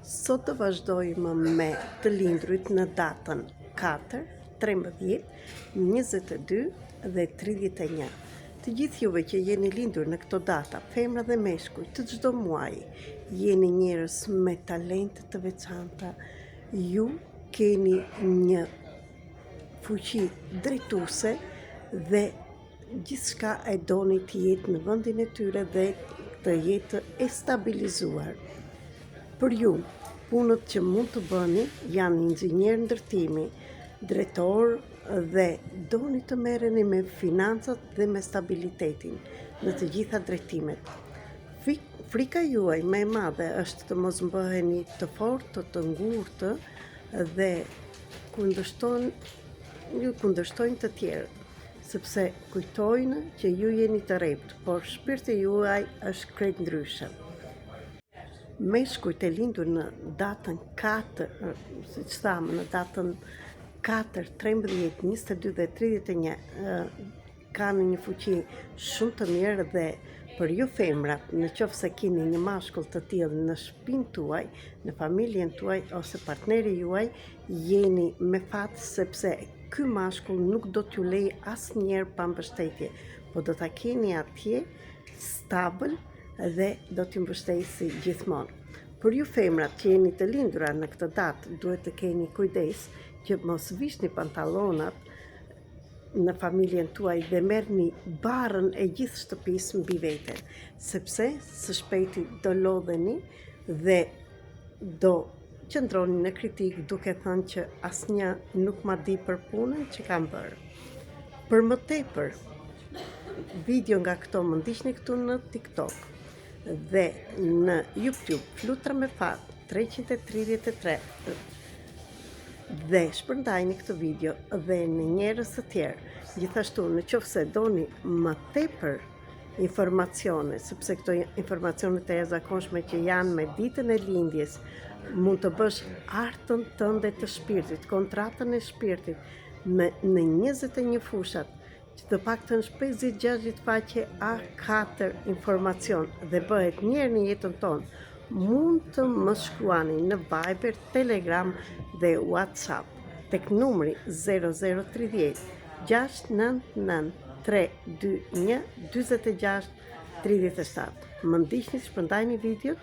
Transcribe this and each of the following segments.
Sot të vazhdojmë me të lindrit në datën 4, 13, 22 dhe 31. Të gjithë juve që jeni lindur në këto data, femra dhe meshkuj të çdo muaji, jeni njerëz me talente të veçanta. Ju keni një fuqi drejtuese dhe gjithçka e doni të jetë në vendin e tyre dhe të jetë e stabilizuar. Për ju, punët që mund të bëni janë inxhinier ndërtimi, drejtor dhe doni të merreni me financat dhe me stabilitetin në të gjitha drejtimet. Frika juaj më e madhe është të mos bëheni të fortë, të ngurtë dhe kundërshtojnë të tjerët, sepse kujtojnë që ju jeni të rrept, por shpirti juaj është krejt ndryshe. Meshkujt e lindur në datën 4, siç thamë, në datën 4, 13, 22 dhe 31, kanë një fuqi shumë të mirë dhe për ju femrat, në qoftë se keni një mashkull të tillë në shtëpinë tuaj, në familjen tuaj ose partneri juaj, jeni me fat sepse ky mashkull nuk do t'ju lej asnjëherë pa mbështetje, po do ta keni atje stabil dhe do t'ju mbështesi gjithmonë. Për ju femrat që jeni të lindura në këtë datë, duhet të keni kujdes që mos vishni pantallonat në familjen tuaj dhe merrni barrën e gjithë shtëpisë mbi vete, sepse së shpejti do lodheni dhe do qëndroni në kritik duke thënë që asnjë nuk ma di për punën që kam bërë. Për më tepër video nga këto më ndiqni këtu në TikTok dhe në YouTube Flutra me Fat 333 dhe shpërndajni këtë video dhe në njerëz të tjerë. Gjithashtu, në qoftë se doni më tepër informacione, sepse këto informacionet e jashtëzakonshme që janë me ditën e lindjes, mund të bësh artën tënde të shpirtit, kontratën e shpirtit në 21 fushat, që të paktën 50-60 faqe A4 informacion dhe bëhet njerë në jetën tonë, mund të më shkruani në Viber, Telegram dhe WhatsApp tek numri 0030 699 321 46 37. Më ndiqni, shpërndajni videot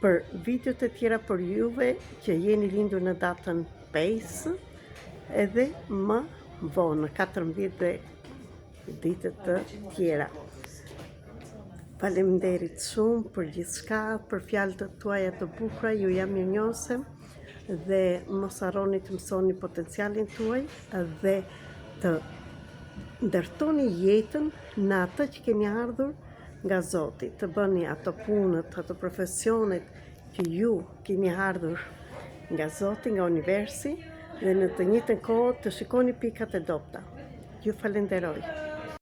për videot e tjera për juve që jeni lindur në datën 5 edhe më vonë, 14 dhe ditët të tjera. Faleminderit shumë për gjithçka, për fjalët tuaja të bukura, ju jam mirënjohëse dhe mos harroni të mësoni potencialin tuaj dhe të ndërtoni jetën në atë që keni ardhur nga Zoti, të bëni ato punët, ato profesionet që ju keni ardhur nga Zoti, nga universi dhe në të njëjtën kohë të shikoni pikat e dobta. Ju falenderoj.